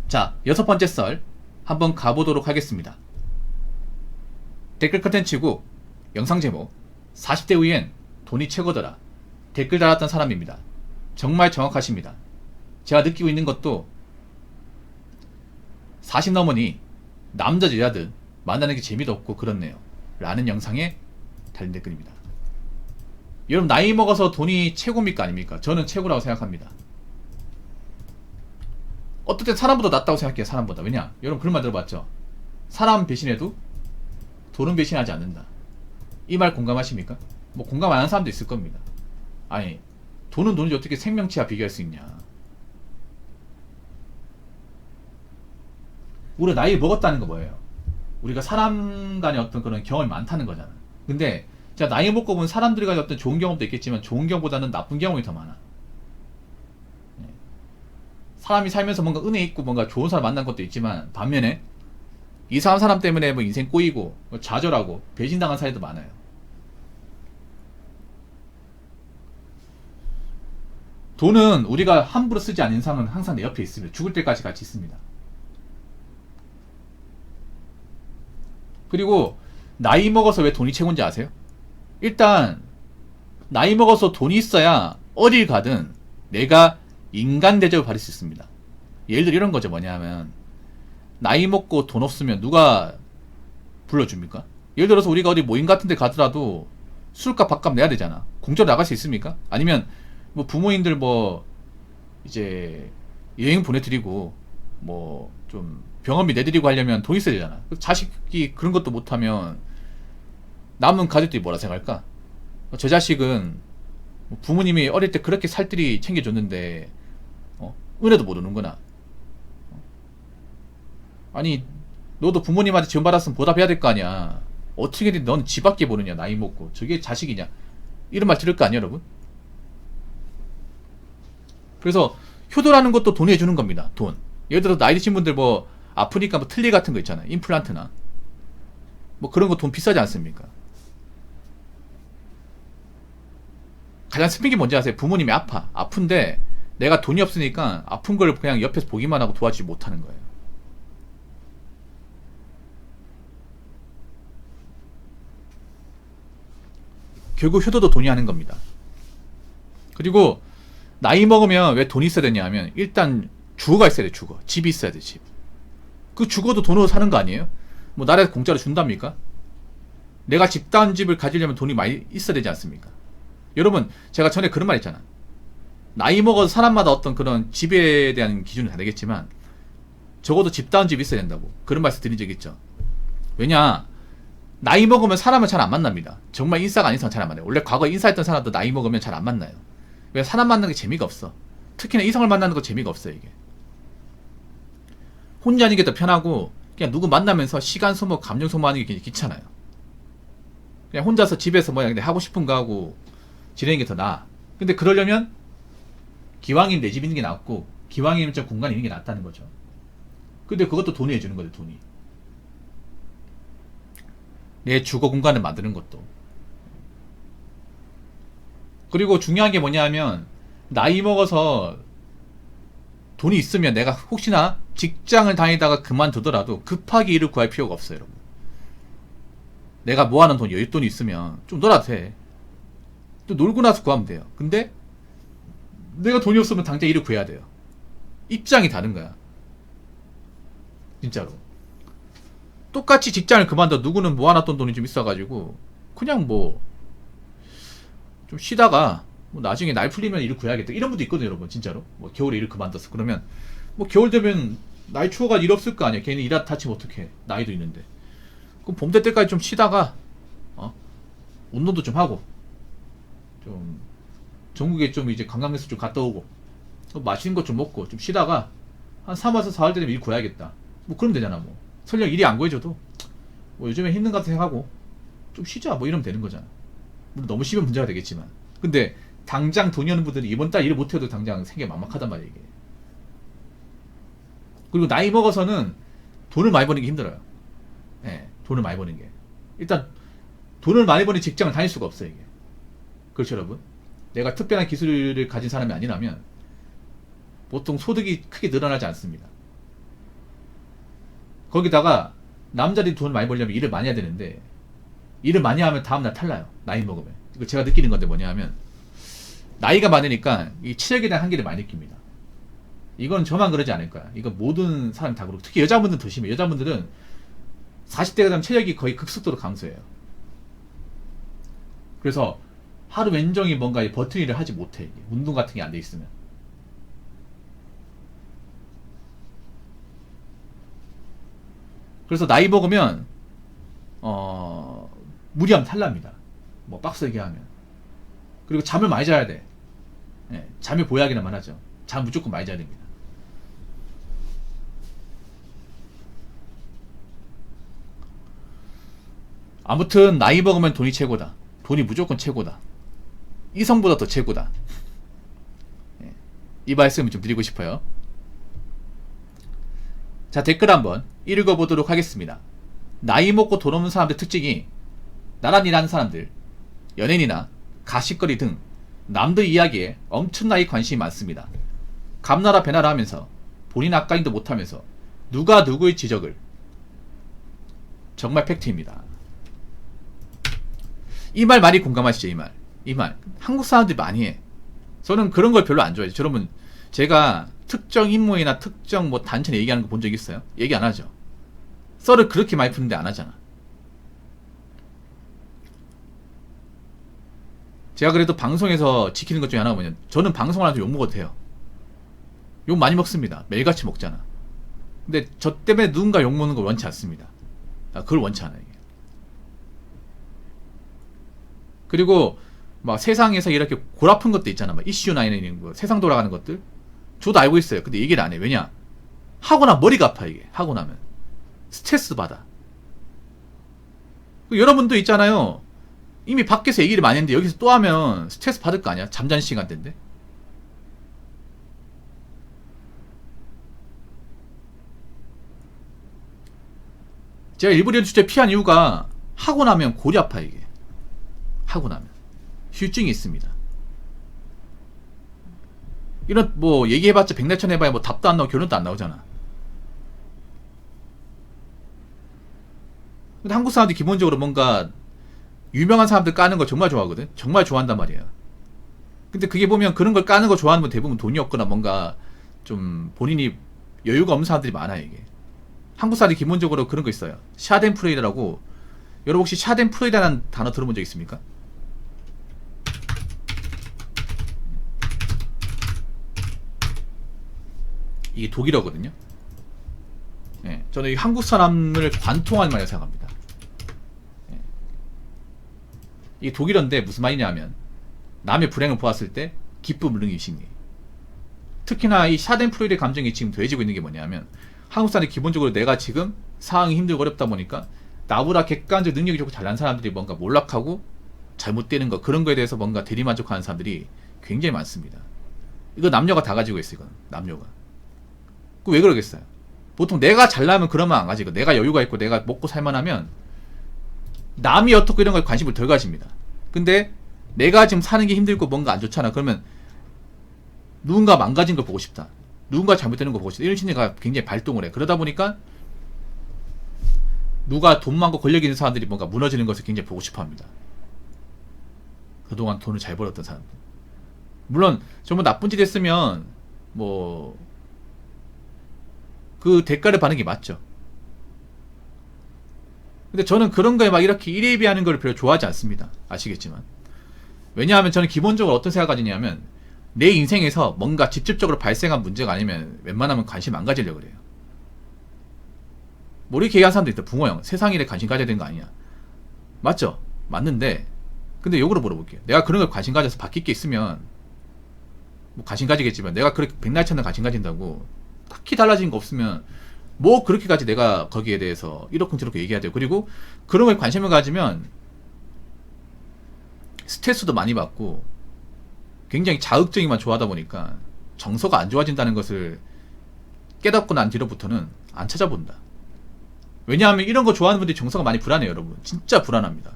자, 6번째 썰 한번 가보도록 하겠습니다. 댓글 컨텐츠고 영상 제목 40대 후엔 돈이 최고더라. 댓글 달았던 사람입니다. 정말 정확하십니다. 제가 느끼고 있는 것도 40 넘으니 남자 여자들 만나는 게 재미도 없고 그렇네요 라는 영상에 달린 댓글입니다. 여러분, 나이 먹어서 돈이 최고입니까 아닙니까? 저는 최고라고 생각합니다. 어떨 땐 사람보다 낫다고 생각해요. 사람보다. 왜냐? 여러분 그런 말 들어봤죠? 사람 배신해도 돈은 배신하지 않는다. 이 말 공감하십니까? 뭐 공감 안 하는 사람도 있을 겁니다. 아니, 돈은 돈이지 어떻게 생명체와 비교할 수 있냐. 우리가 나이를 먹었다는 거 뭐예요? 우리가 사람 간의 어떤 그런 경험이 많다는 거잖아. 근데 제가 나이 먹고 본 사람들이 가진 어떤 좋은 경험도 있겠지만 좋은 경험보다는 나쁜 경험이 더 많아. 사람이 살면서 뭔가 은혜 있고 뭔가 좋은 사람 만난 것도 있지만 반면에 이상한 사람 때문에 뭐 인생 꼬이고 뭐 좌절하고 배신당한 사례도 많아요. 돈은 우리가 함부로 쓰지 않는 이상은 항상 내 옆에 있습니다. 죽을 때까지 같이 있습니다. 그리고 나이 먹어서 왜 돈이 최고인지 아세요? 일단 나이 먹어서 돈이 있어야 어딜 가든 내가 인간 대접을 받을 수 있습니다. 예를 들어 이런 거죠. 뭐냐면 나이 먹고 돈 없으면 누가 불러줍니까? 예를 들어서 우리가 어디 모임 같은 데 가더라도 술값 밥값 내야 되잖아. 공짜로 나갈 수 있습니까? 아니면 뭐 부모님들 뭐 이제 여행 보내드리고 뭐 좀 병원비 내드리고 하려면 돈 있어야 되잖아. 자식이 그런 것도 못하면 남은 가족들이 뭐라 생각할까? 저 자식은 부모님이 어릴 때 그렇게 살뜰히 챙겨줬는데 은혜도 모르는구나. 아니, 너도 부모님한테 지원받았으면 보답해야 될 거 아니야. 어떻게든 넌 지 밖에 모르냐, 나이 먹고. 저게 자식이냐. 이런 말 들을 거 아니야, 여러분? 그래서 효도라는 것도 돈이 해주는 겁니다. 돈. 예를 들어 나이 드신 분들 뭐 아프니까 뭐 틀니 같은 거 있잖아요. 임플란트나 뭐 그런 거 돈 비싸지 않습니까? 가장 슬픈 게 뭔지 아세요? 부모님이 아픈데 내가 돈이 없으니까 아픈 걸 그냥 옆에서 보기만 하고 도와주지 못하는 거예요. 결국 효도도 돈이 하는 겁니다. 그리고 나이 먹으면 왜 돈이 있어야 되냐 하면 일단 주거가 있어야 돼. 주거. 집이 있어야 돼. 집. 그 주거도 돈으로 사는 거 아니에요? 뭐 나라에서 공짜로 준답니까? 내가 집단집을 가지려면 돈이 많이 있어야 되지 않습니까? 여러분, 제가 전에 그런 말 했잖아. 나이 먹어서 사람마다 어떤 그런 집에 대한 기준이 다르겠지만 적어도 집다운 집이 있어야 된다고 그런 말씀 드린 적 있죠. 왜냐, 나이 먹으면 사람을 잘 안 만납니다. 정말 인싸가 아닌 사람 잘 안 만나요. 원래 과거에 인싸했던 사람도 나이 먹으면 잘 안 만나요. 왜? 사람 만나는 게 재미가 없어. 특히나 이성을 만나는 거 재미가 없어요. 이게 혼자 있는 게 더 편하고 그냥 누구 만나면서 시간 소모, 감정 소모하는 게 굉장히 귀찮아요. 그냥 혼자서 집에서 뭐야 근데 하고 싶은 거 하고 지내는 게 더 나아. 근데 그러려면 기왕이면 내 집 있는 게 낫고 기왕이면 좀 공간이 있는 게 낫다는 거죠. 근데 그것도 돈이 해주는 거죠. 돈이. 내 주거 공간을 만드는 것도. 그리고 중요한 게 뭐냐 하면 나이 먹어서 돈이 있으면 내가 혹시나 직장을 다니다가 그만두더라도 급하게 일을 구할 필요가 없어요. 여러분. 내가 모아놓은 돈, 여윳돈이 있으면 좀 놀아도 돼. 또 놀고 나서 구하면 돼요. 근데 내가 돈이 없으면 당장 일을 구해야 돼요. 입장이 다른 거야. 진짜로. 똑같이 직장을 그만둬. 누구는 모아놨던 돈이 좀 있어가지고 그냥 뭐 좀 쉬다가 뭐 나중에 날 풀리면 일을 구해야겠다. 이런 분도 있거든요, 여러분. 진짜로. 뭐 겨울에 일을 그만뒀어. 그러면 뭐 겨울 되면 나이 추워가 일 없을 거 아니야. 걔는 일하다 다치면 어떡해. 나이도 있는데. 그럼 봄 될 때까지 좀 쉬다가 운동도 좀 하고 좀 전국에 좀 이제 관광명소 좀 갔다 오고 맛있는 것 좀 먹고 좀 쉬다가 한 3월에서 4월 되면 일 구해야겠다. 뭐 그러면 되잖아. 뭐 설령 일이 안 구해줘도 뭐 요즘에 힘든 것 같아 생각하고 좀 쉬자 뭐 이러면 되는 거잖아. 물론 너무 쉬면 문제가 되겠지만. 근데 당장 돈이 없는 분들은 이번 달 일을 못해도 당장 생계 막막하단 말이야 이게. 그리고 나이 먹어서는 돈을 많이 버는 게 힘들어요. 네, 돈을 많이 버는 게. 일단 돈을 많이 버는 직장을 다닐 수가 없어요 이게. 그렇죠 여러분? 내가 특별한 기술을 가진 사람이 아니라면 보통 소득이 크게 늘어나지 않습니다. 거기다가 남자들이 돈을 많이 벌려면 일을 많이 해야 되는데 일을 많이 하면 다음날 탈나요. 나이 먹으면. 이거 제가 느끼는 건데 뭐냐 하면 나이가 많으니까 이 체력에 대한 한계를 많이 느낍니다. 이건 저만 그러지 않을 거야. 이건 모든 사람이 다 그렇고 특히 여자분들은 더 심해요. 여자분들은 40대가 되면 체력이 거의 급속도로 감소해요. 그래서 하루 왼종일 뭔가 버튼 일을 하지 못해. 이게. 운동 같은 게 안 돼 있으면. 그래서 나이 먹으면 무리하면 탈납니다. 뭐 빡세게 하면. 그리고 잠을 많이 자야 돼. 예, 잠이 보약이라만 하죠. 잠 무조건 많이 자야 됩니다. 아무튼 나이 먹으면 돈이 최고다. 돈이 무조건 최고다. 이성보다 더 최고다. 예, 이 말씀을 좀 드리고 싶어요. 자, 댓글 한번 읽어보도록 하겠습니다. 나이 먹고 돈 없는 사람들 특징이 나란 일하는 사람들, 연예인이나 가십거리 등 남들 이야기에 엄청나게 관심이 많습니다. 감나라 배나라 하면서 본인 앞가림도 못하면서 누가 누구의 지적을. 정말 팩트입니다. 이 말 많이 공감하시죠? 이 말 한국 사람들이 많이 해. 저는 그런 걸 별로 안 좋아해요. 여러분, 제가 특정 인물이나 특정 뭐 단체를 얘기하는 거 본 적 있어요? 얘기 안 하죠. 썰을 그렇게 많이 푸는데 안 하잖아. 제가 그래도 방송에서 지키는 것 중에 하나가 뭐냐면, 저는 방송을 하면서 욕 먹어도 돼요. 욕 많이 먹습니다. 매일같이 먹잖아. 근데 저 때문에 누군가 욕 먹는 걸 원치 않습니다. 그걸 원치 않아요. 이게. 그리고 막 세상에서 이렇게 골아픈 것도 있잖아. 막 이슈나 이런 거, 세상 돌아가는 것들. 저도 알고 있어요. 근데 얘기를 안 해. 왜냐? 하고 나면 머리가 아파. 이게 하고 나면 스트레스 받아. 여러분도 있잖아요. 이미 밖에서 얘기를 많이 했는데 여기서 또 하면 스트레스 받을 거 아니야? 잠자는 시간대인데. 제가 일부러 주제 피한 이유가 하고 나면 골이 아파. 이게 하고 나면 휴증이 있습니다. 이런 뭐 얘기해봤자 백내천 해봐야 뭐 답도 안 나오고 결론도 안 나오잖아. 근데 한국 사람들이 기본적으로 뭔가 유명한 사람들 까는 거 정말 좋아하거든. 정말 좋아한단 말이야. 근데 그게 보면 그런 걸 까는 거 좋아하는 분 대부분 돈이 없거나 뭔가 좀 본인이 여유가 없는 사람들이 많아요. 이게 한국 사람들이 기본적으로 그런 거 있어요. 샤덴프레이드라고. 여러분 혹시 샤덴프레이드라는 단어 들어본 적 있습니까? 이게 독일어거든요. 예, 저는 이 한국 사람을 관통하는 말이라고 생각합니다. 예. 이게 독일어인데 무슨 말이냐 하면 남의 불행을 보았을 때 기쁨을 느끼시니. 특히나 이 샤덴프레이드의 감정이 지금 더해지고 있는 게 뭐냐면 한국 사람이 기본적으로 내가 지금 상황이 힘들고 어렵다 보니까 나보다 객관적 능력이 좋고 잘난 사람들이 뭔가 몰락하고 잘못되는 거, 그런 거에 대해서 뭔가 대리만족하는 사람들이 굉장히 많습니다. 이거 남녀가 다 가지고 있어요. 이건 남녀가. 그 왜 그러겠어요? 보통 내가 잘나면 그러면 안 가지고, 내가 여유가 있고 내가 먹고 살만하면 남이 어떻고 이런 거에 관심을 덜 가집니다. 근데 내가 지금 사는 게 힘들고 뭔가 안 좋잖아. 그러면 누군가 망가진 걸 보고 싶다. 누군가 잘못되는 거 보고 싶다. 이런 심리가 굉장히 발동을 해. 그러다 보니까 누가 돈 많고 권력 있는 사람들이 뭔가 무너지는 것을 굉장히 보고 싶어 합니다. 그동안 돈을 잘 벌었던 사람들. 물론 정말 나쁜 짓 했으면 뭐 그 대가를 받는 게 맞죠. 근데 저는 그런 거에 막 이렇게 일희비하는 걸 별로 좋아하지 않습니다. 아시겠지만. 왜냐하면 저는 기본적으로 어떤 생각 가지냐면 내 인생에서 뭔가 직접적으로 발생한 문제가 아니면 웬만하면 관심 안 가지려고 그래요. 뭐 이렇게 얘기하는 사람도 있다. 붕어 형, 세상 일에 관심 가져야 되는 거 아니냐. 맞죠? 맞는데 근데 역으로 물어볼게요. 내가 그런 걸 관심 가져서 바뀔 게 있으면 뭐 관심 가지겠지만 내가 그렇게 백날 찾는 관심 가진다고 딱히 달라진 거 없으면 뭐 그렇게까지 내가 거기에 대해서 이렇게 얘기해야 돼요. 그리고 그런 거에 관심을 가지면 스트레스도 많이 받고 굉장히 자극적이만 좋아하다 보니까 정서가 안 좋아진다는 것을 깨닫고 난 뒤로부터는 안 찾아본다. 왜냐하면 이런 거 좋아하는 분들이 정서가 많이 불안해요. 여러분 진짜 불안합니다.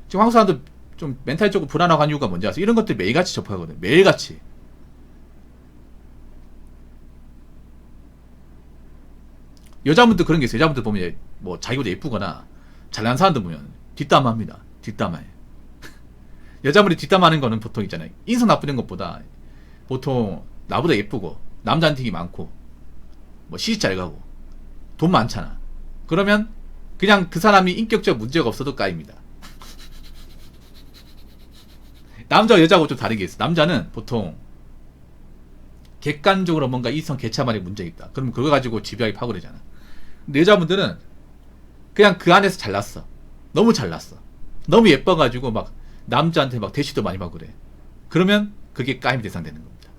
지금 한국 사람들 좀 멘탈적으로 불안하고 한 이유가 뭔지 아세요? 이런 것들 매일같이 접하거든요. 매일같이. 여자분들 그런 게 있어요. 여자분들 보면 뭐 자기보다 예쁘거나 잘난 사람들 보면 뒷담화합니다. 뒷담화해. 여자분이 뒷담화하는 거는 보통 있잖아요. 인성 나쁘는 것보다 보통 나보다 예쁘고 남자한테 인기 많고 뭐 시집 잘 가고 돈 많잖아. 그러면 그냥 그 사람이 인격적 문제가 없어도 까입니다. 남자와 여자하고 좀 다른 게 있어. 남자는 보통 객관적으로 뭔가 이성 개차만의 문제가 있다. 그럼 그거 가지고 집요하게 파고들잖아. 근데 여자분들은 그냥 그 안에서 잘났어. 너무 잘났어. 너무 예뻐가지고 막 남자한테 막 대시도 많이 받고 그래. 그러면 그게 까임 대상 되는 겁니다.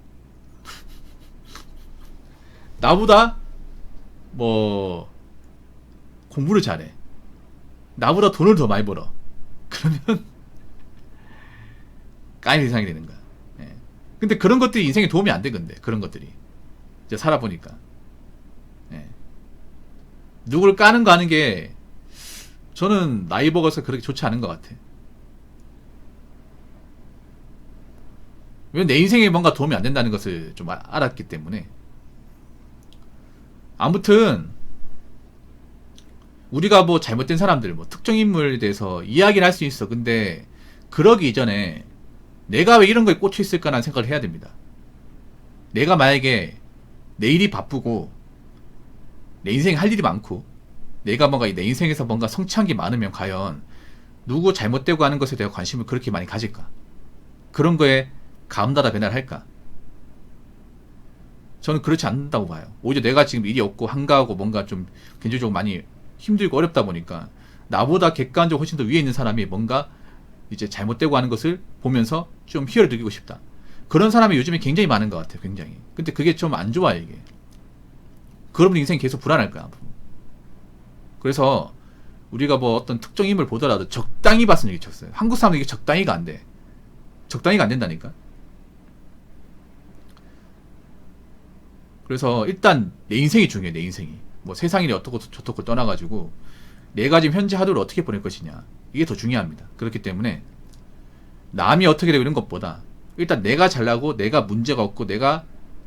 나보다 뭐 공부를 잘해. 나보다 돈을 더 많이 벌어. 그러면 까임 대상이 되는 거야. 예. 근데 그런 것들이 인생에 도움이 안 돼. 근데 그런 것들이 이제 살아보니까 예. 누굴 까는 거 하는 게 저는 나이 먹어서 그렇게 좋지 않은 것 같아. 왜냐면 내 인생에 뭔가 도움이 안 된다는 것을 좀 알았기 때문에. 아무튼 우리가 뭐 잘못된 사람들, 뭐 특정 인물에 대해서 이야기를 할 수 있어. 근데 그러기 이전에 내가 왜 이런 거에 꽂혀 있을까라는 생각을 해야 됩니다. 내가 만약에 내일이 바쁘고 내 인생에 할 일이 많고 내가 뭔가 내 인생에서 뭔가 성취한 게 많으면 과연 누구 잘못되고 하는 것에 대해 관심을 그렇게 많이 가질까? 그런 거에 감다다 배날 할까? 저는 그렇지 않는다고 봐요. 오히려 내가 지금 일이 없고 한가하고 뭔가 좀 경제적으로 많이 힘들고 어렵다 보니까 나보다 객관적으로 훨씬 더 위에 있는 사람이 뭔가 이제 잘못되고 하는 것을 보면서 좀 희열을 느끼고 싶다. 그런 사람이 요즘에 굉장히 많은 것 같아요. 굉장히. 근데 그게 좀 안 좋아요. 이게. 그러면 인생이 계속 불안할 거야. 그래서 우리가 뭐 어떤 특정 인물 보더라도 적당히 봤으면 이게 쳤어요. 한국 사람은 이게 적당히가 안 돼. 적당히가 안 된다니까. 그래서 일단 내 인생이 중요해. 내 인생이. 뭐 세상이 어떻고 저떻고 떠나가지고 내가 지금 현재 하루를 어떻게 보낼 것이냐. 이게 더 중요합니다. 그렇기 때문에 남이 어떻게 되고 이런 것보다 일단 내가 잘나고 내가 문제가 없고 내가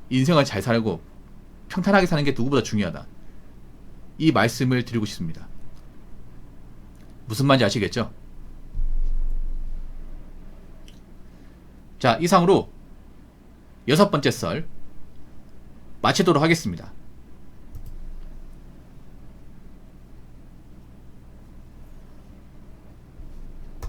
인생을 잘 살고 평탄하게 사는 게 누구보다 중요하다. 이 말씀을 드리고 싶습니다. 무슨 말인지 아시겠죠? 자, 이상으로 6번째 썰 마치도록 하겠습니다.